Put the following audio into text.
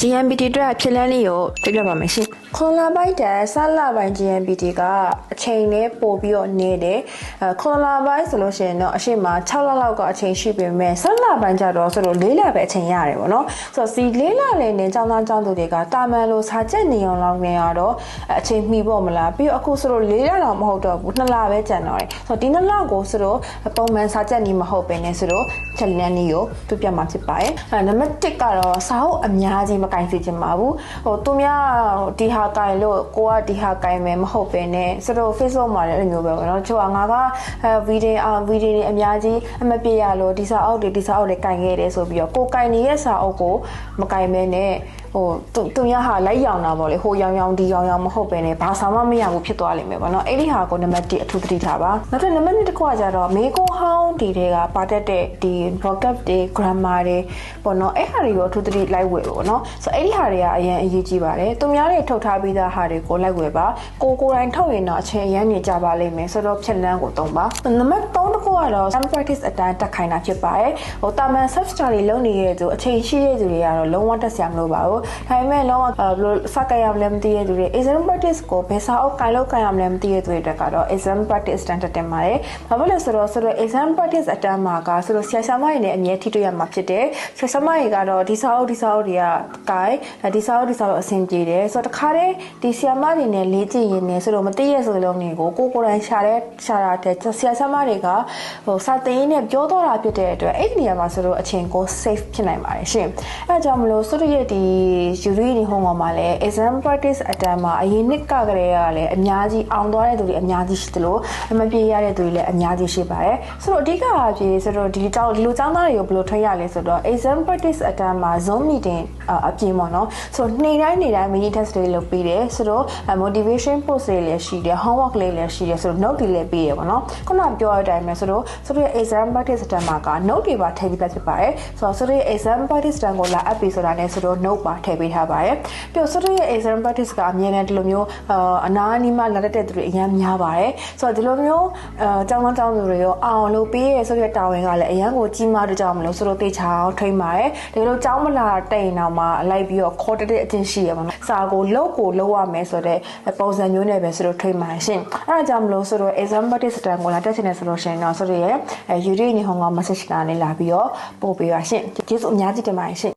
GMPT အတွက်ဖြစ်လန်းလေးကိုပြပြပါမယ်ရှင်။ခွန်လာပိုက်တန်ဆက်လာပိုင်း GMPT ကအချိန်နဲ့ပို့ပြီးတော့နေတယ်။ခွန်လာပိုင်းဆိုလို့ရှိရင်တော့အရှိမ6လလောက်ကအချိန်ရှိပေမဲ့ဆက်လာပိုင်းကျတော့ဆိုတော့4လပဲအချိန်ရတယ်ပေါ့နော်။ဆိုတော့စီ4လလည်းနဲ့ចောင်းသားចောင်းသူတွေကတာမန်လိုစာချက်နေအောင်လောက်နေရတော့အချိန်မှီပေါ့မလား။ပြီးတော့အခုဆိုတော့4လတော့မဟုတ်တော့ဘူး2လပဲကျန်တော့တယ်။ဆိုတော့ဒီ2လကိုဆိုတော့ပုံမှန်စာချက်နေမဟုတ်ပဲနဲ့ဆိုတော့ချက်လန်းလေးကိုပြပြမှာဖြစ်ပါတယ်။နံပါတ်1ကတော့စာအုပ်အများကြီးမကင်စီချင်ပါဘူးဟိုသူများဒီဟာကင်လို့ကိုကဒီဟာကင်မယ်မဟုတ်ပဲနဲ့ဆိုတော့ Facebook မှာလည်းအဲ့လိုမျိုးပဲပေါ့နော်ချို့ကငါကဗီဒီယိုတွေအများကြီးအမပြရလို့ဒီစာအုပ်တွေကင်ခဲ့တယ်ဆိုပြီးတော့ကိုကင်နေတဲ့စာအုပ်ကိုမကင်မဲနဲ့ဟိုသူများဟာလိုက်ရောင်တာပေါ့လေဟိုရောင်ဒီရောင်မဟုတ်ပဲနဲ့ဘာဆောင်မှမရဘူးဖြစ်သွားလိမ့်မယ်ပေါ့နော်အဲ့ဒီဟာကိုနံပါတ်1အထူးသတိထားပါနောက်ထပ်နံပါတ်2တစ်ခုကကြတော့မေကိုဟောင်းဒီတွေကပါတတ်တဲ့ဒီ vocab တွေ grammar တွေပေါ့နော်အဲ့ဟာတွေကိုအထူးသတိလိုက်ဝယ်ပေါ့နော်ဆိုအဲ့ဒီဟာတွေကအရင်အရေးကြီးပါတယ်သူများတွေထုတ်ထားပြီးသားဟာတွေကိုလိုက်ဝယ်ပါကိုယ်တိုင်ထုတ်ရင်တော့အချိန်အရင်နေကြပါလိမ့်မယ်ဆိုတော့ဖြတ်လန်းကိုသုံးပါနံပါတ်3တစ်ခုကတော့ some practice အတန်းတက်ခိုင်းတာဖြစ်ပါတယ်ဟိုတာမန် self study လုပ်နေတဲ့သူအချိန်ရှိတဲ့သူတွေကတော့လုံးဝတက်ဆရာမလို့ပါဘူးဒါပေမဲ့လုံးဝဘယ်လိုစကရအောင်လဲမသိတဲ့သူတွေ exam practice ကိုဘယ်စာအုပ်ကိုင်လို့ကိုင်အောင်လဲမသိတဲ့သူတွေအတွက်ကတော့ exam practice တန်းတက်တင်ပါတယ်ဘာဖြစ်လဲဆိုတော့ exam practice အတန်းမှာကဆိုတော့ဆရာဆရာမတွေနဲ့အမြဲထိတွေ့ရမှာဖြစ်တယ်ဆရာဆရာမတွေကတော့ဒီစာအုပ်တွေကကိုင်ဒီစာအုပ်အဆင်ပြေတယ်ဆိုတော့တခါတည်းဒီဆရာမတွေနဲ့လေ့ကျင့်ရင်းနဲ့ဆိုတော့မသိရဆိုတဲ့လုံးတွေကိုကိုယ်တိုင်ရှာတာတဲ့ဆရာဆရာမတွေကဟိုစာသင်ရင်းနဲ့ပြောတော့တာဖြစ်တဲ့အတွက်အဲ့ဒီနေရာမှာဆိုတော့အချိန်ကို safe ဖြစ်နိုင်ပါတယ်ရှင်အဲဒါကြောင့်မလို့ဆိုတော့ရဲ့ဒီယူရီနေဟောမှာလည်း exam practice အတန်းမှာအရင်နှစ်ကကလေးကလည်းအများကြီးအောင်သွားတဲ့သူတွေအများကြီးရှိသလိုမပြေရတဲ့သူတွေလည်းအများကြီးရှိပါတယ်ဆိုတော့အဓိကအဖြစ်ဆိုတော့ဒီလိုကျောင်းသားတွေကိုဘယ်လိုထွင်ရလဲဆိုတော့ exam practice အတန်းမှာ Zoom meeting အပြင်ပေါ့နော်ဆိုတော့နေ့တိုင်းmini test တွေလုပ်ပေးတယ်ဆိုတော့ motivation post တွေလည်းရှိတယ် homework လေးလည်းရှိတယ်ဆိုတော့ note တွေလည်းပေးတယ်ပေါ့နော်ခုနပြောတဲ့အတိုင်းပဲဆိုတော့ exam practice အတန်းမှာက note တွေပါထည့်ပြီးဖြစ်ပါတယ်ဆိုတော့ exam practice အတန်းကိုလာအပ်ပြီးဆိုတာနဲ့ဆိုတော့ note ပါထည့်ပေးထားပါတယ်ပြီးတော့ exam practice ကအမြဲတမ်းဒီလိုမျိုးအနာအနီးမှလာတဲ့သူတွေအများများပါတယ်ဆိုတော့ဒီလိုမျိုးကျောင်းသူတွေရောအောင်လို့ပေးရဆိုတဲ့တာဝန်ကလည်းအရန်ကိုကြီးမားတဲ့ကြောင့်မလို့ဆိုတော့တေချာအောင်ထိန်းပါတယ်ဒီလိုကျောင်းမလာတဲ့ရင်တော့မှလိုက်ပြီးတော့ခေါ်တဲ့အချင်းရှိရပါမယ်စာကိုလောက်ရမယ်ဆိုတဲ့ပုံစံမျိုးနဲ့ပဲဆိုတော့ထိန်းပါရှင်အဲဒါကြောင့်မလို့ဆိုတော့ exam practice တန်းကိုလာတက်ချင်တယ်ဆိုလို့ရှိရင်တော့ဆိုတော့ရဲ့ YouTube နေဟောင်းက message ကနေလာပြီးတော့ပို့ပေးပါရှင်ကျေးဇူးအများကြီးတင်ပါတယ်ရှင်